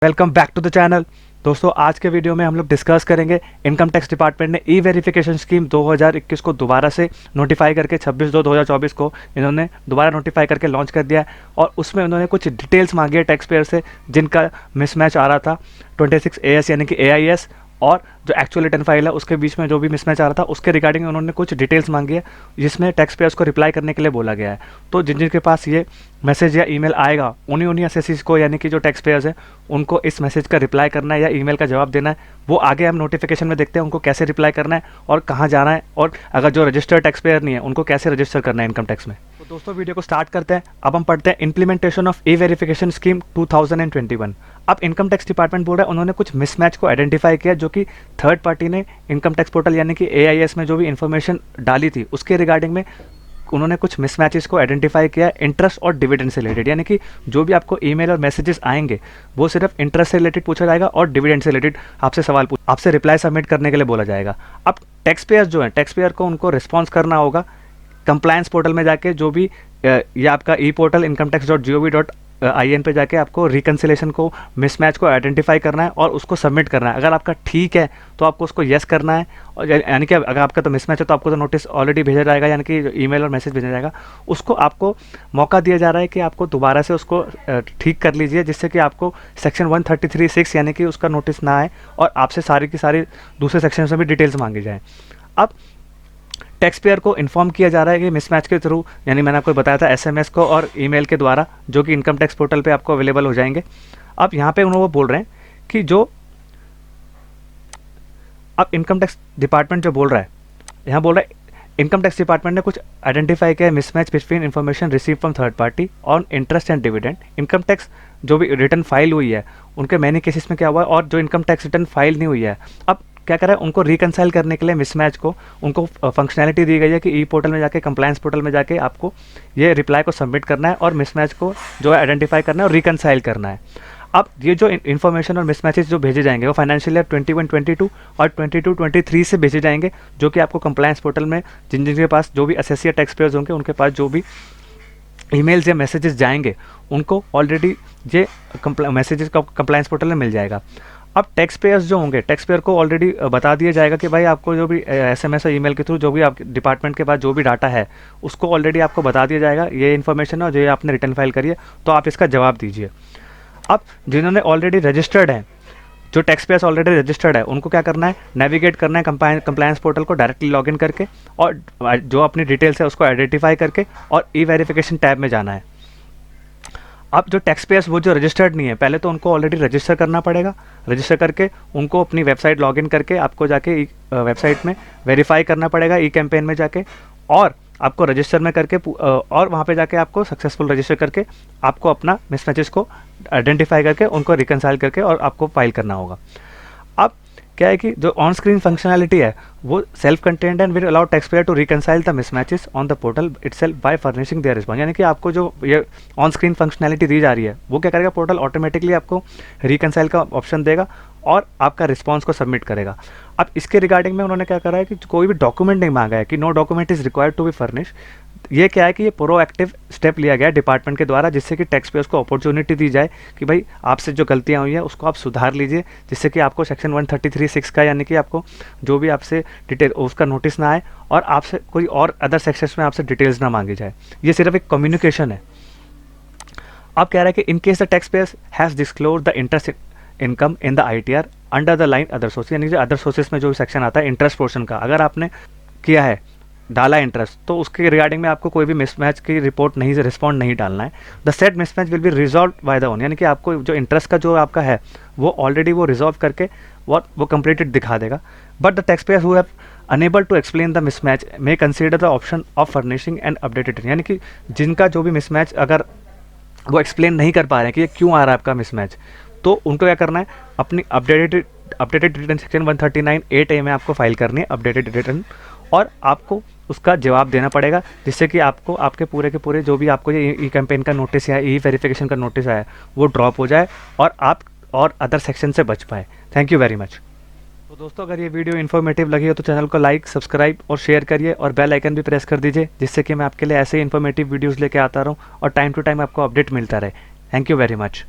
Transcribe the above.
Welcome back to the channel. दोस्तों आज के वीडियो में हम लोग डिस्कस करेंगे इनकम टैक्स डिपार्टमेंट ने ई वेरिफिकेशन स्कीम 2021 को दोबारा से नोटिफाई करके 26/2/2024 को इन्होंने दोबारा नोटिफाई करके लॉन्च कर दिया है और उसमें उन्होंने कुछ डिटेल्स मांगी है टैक्स पेयर से जिनका मिसमैच आ रहा था 26 AS यानी कि AIS और जो एक्चुअल रिटर्न फाइल है उसके बीच में जो भी मिसमैच आ रहा था उसके रिगार्डिंग उन्होंने कुछ डिटेल्स मांगी है जिसमें टैक्स पेयर्स को रिप्लाई करने के लिए बोला गया है। तो जिन जिनके पास ये मैसेज या ईमेल आएगा उन्हीं एसएससीज को यानी कि जो टैक्स पेयर्स है उनको इस मैसेज का रिप्लाई करना है या ईमेल का जवाब देना है। वो आगे हम नोटिफिकेशन में देखते हैं उनको कैसे रिप्लाई करना है और कहाँ जाना है, और अगर जो रजिस्टर्ड टैक्स पेयर नहीं है उनको कैसे रजिस्टर करना है इनकम टैक्स में। तो दोस्तों वीडियो को स्टार्ट करते हैं। अब हम पढ़ते हैं implementation of E verification scheme 2021। अब इनकम टैक्स डिपार्टमेंट बोल रहा है उन्होंने कुछ मिसमैच को आइडेंटिफाई किया जो कि थर्ड पार्टी ने इनकम टैक्स पोर्टल यानी कि AIS में जो भी इन्फॉर्मेशन डाली थी उसके रिगार्डिंग में उन्होंने कुछ मिसमैचेस को आइडेंटिफाई किया इंटरेस्ट और डिविडेंड से रिलेटेड। यानी कि जो भी आपको ईमेल और मैसेजेस आएंगे वो सिर्फ इंटरेस्ट से रिलेटेड पूछा जाएगा और डिविडेंड से रिलेटेड आपसे सवाल आपसे रिप्लाई सबमिट करने के लिए बोला जाएगा। अब टैक्स पेयर जो है टैक्स पेयर को उनको रिस्पॉन्स करना होगा कंप्लायंस पोर्टल में जाके, जो भी ये आपका ई पोर्टल incometax.gov.in पे जाके आपको रिकन्सिलेशन को मिसमैच को आइडेंटिफाई करना है और उसको सबमिट करना है। अगर आपका ठीक है तो आपको उसको येस करना है, और यानी कि अगर आपका तो मिसमैच है तो आपको तो नोटिस ऑलरेडी भेजा जाएगा यानी कि ईमेल और मैसेज भेजा जाएगा। उसको आपको मौका दिया जा रहा है कि आपको दोबारा से उसको ठीक कर लीजिए जिससे कि आपको सेक्शन 133(6) यानी कि उसका नोटिस ना आए और आपसे सारी की सारी दूसरे सेक्शन में भी डिटेल्स मांगी जाए। अब टैक्स पेयर को इन्फॉर्म किया जा रहा है कि मिसमैच के थ्रू, यानी मैंने आपको बताया था SMS को और ईमेल के द्वारा जो कि इनकम टैक्स पोर्टल पे आपको अवेलेबल हो जाएंगे। अब यहाँ पे उन्होंने वो बोल रहे हैं कि जो अब इनकम टैक्स डिपार्टमेंट जो बोल रहा है, यहाँ बोल रहा है इनकम टैक्स डिपार्टमेंट ने कुछ आइडेंटिफाई किया है mismatch between information receive from third party on interest and dividend. Income tax जो भी रिटर्न फाइल हुई है उनके मैनी केसेस में क्या हुआ है और जो इनकम टैक्स रिटर्न फाइल नहीं हुई है, अब क्या करें उनको रिकनसाइल करने के लिए मिसमैच को उनको फंक्शनैलिटी दी गई है कि ई पोर्टल में जाके कंप्लायंस पोर्टल में जाके आपको ये रिप्लाई को सबमिट करना है और मिसमैच को जो है आइडेंटिफाई करना है और रिकनसाइल करना है। अब ये जो इन्फॉर्मेशन और मिसमैचेस जो भेजे जाएंगे वो फाइनेंशियल ईयर 21-22 और 22-23 से भेजे जाएंगे, जो कि आपको कंप्लायंस पोर्टल में जिन जिनके पास जो भी एसएससी टैक्स पेयर्स होंगे उनके पास जो भी ईमेल्स या मैसेजेस जाएंगे उनको ऑलरेडी ये मैसेजेस का कंप्लायंस पोर्टल में मिल जाएगा। अब टैक्स पेयर्स जो होंगे टैक्स पेयर को ऑलरेडी बता दिया जाएगा कि भाई आपको जो भी SMS और ईमेल के थ्रू जो भी आप डिपार्टमेंट के पास जो भी डाटा है उसको ऑलरेडी आपको बता दिया जाएगा ये इन्फॉर्मेशन है और जो आपने रिटर्न फाइल करी है तो आप इसका जवाब दीजिए। अब जिन्होंने ऑलरेडी रजिस्टर्ड है, जो टैक्स पेयर्स ऑलरेडी रजिस्टर्ड है, उनको क्या करना है, नेविगेट करना है कंप्लायंस पोर्टल को डायरेक्टली लॉगिन करके और जो अपनी डिटेल्स है उसको आइडेंटिफाई करके और ई वेरिफिकेशन टैब में जाना है। अब जो टैक्स पेयर्स वो जो रजिस्टर्ड नहीं है पहले तो उनको ऑलरेडी रजिस्टर करना पड़ेगा। रजिस्टर करके उनको अपनी वेबसाइट लॉगिन करके आपको जाके वेबसाइट में वेरीफाई करना पड़ेगा ई कैंपेन में जाके, और आपको रजिस्टर में करके और वहाँ पे जाके आपको सक्सेसफुल रजिस्टर करके आपको अपना मिसमैचेस को आइडेंटिफाई करके उनको रिकनसाइल करके और आपको फाइल करना होगा। अब क्या है कि जो ऑन स्क्रीन फंक्शनैलिटी है वो self content and will allow tax payer to reconcile the mismatches on the portal itself by furnishing their response. यानी कि आपको जो ये ऑन स्क्रीन फंक्शनैलिटी दी जा रही है वो क्या करेगा, पोर्टल ऑटोमेटिकली आपको रिकनसाइल का ऑप्शन देगा और आपका रिस्पॉन्स को सबमिट करेगा। अब इसके रिगार्डिंग में उन्होंने क्या करा है कि कोई भी डॉक्यूमेंट नहीं मांगा है कि no document is required to be furnish. ये क्या है कि ये प्रोएक्टिव स्टेप लिया गया है डिपार्टमेंट के द्वारा जिससे कि टैक्स पेयर्स को अपॉर्चुनिटी दी जाए कि भाई आपसे जो गलतियां हुई हैं उसको आप सुधार लीजिए जिससे कि आपको सेक्शन 133(6) का यानी कि आपको जो भी आपसे डिटेल उसका नोटिस ना आए और आपसे कोई और अदर सेक्शंस में आपसे डिटेल्स ना मांगी जाए। ये सिर्फ एक कम्युनिकेशन है। अब कह रहा है कि in case the tax payers has disclose the interest income in the ITR under the line other source, यानी कि अदर सोर्सेस में जो सेक्शन आता है इंटरेस्ट पोर्शन का, अगर आपने किया है डाला इंटरेस्ट तो उसके रिगार्डिंग में आपको कोई भी मिसमैच की रिपोर्ट नहीं से रिस्पॉन्ड नहीं डालना है। The set mismatch will be resolve by the own, यानी कि आपको जो इंटरेस्ट का जो आपका है वो ऑलरेडी वो रिजॉल्व करके वो कंप्लीटेड दिखा देगा। But the tax payer who have unable to explain the mismatch may consider the option of furnishing and updated, यानी कि जिनका जो भी मिसमैच अगर वो एक्सप्लेन नहीं कर पा रहे हैं कि ये क्यों आ रहा है आपका मिसमैच, तो उनको क्या करना है, अपनी अपडेटेड रिटर्न सेक्शन 139(8)A में आपको फाइल करनी है अपडेटेड रिटर्न और आपको उसका जवाब देना पड़ेगा जिससे कि आपको आपके पूरे के पूरे जो भी आपको ये ई कैंपेन का नोटिस या ई वेरिफिकेशन का नोटिस आया वो ड्रॉप हो जाए और आप और अदर सेक्शन से बच पाए। Thank you very much. तो दोस्तों अगर ये वीडियो इन्फॉर्मेटिव लगी हो तो चैनल को लाइक, सब्सक्राइब और शेयर करिए और बेल आइकन भी प्रेस कर दीजिए जिससे कि मैं आपके लिए ऐसे ही इन्फॉर्मेटिव वीडियोज़ लेके आता रहूँ और टाइम टू टाइम आपको अपडेट मिलता रहे। Thank you very much.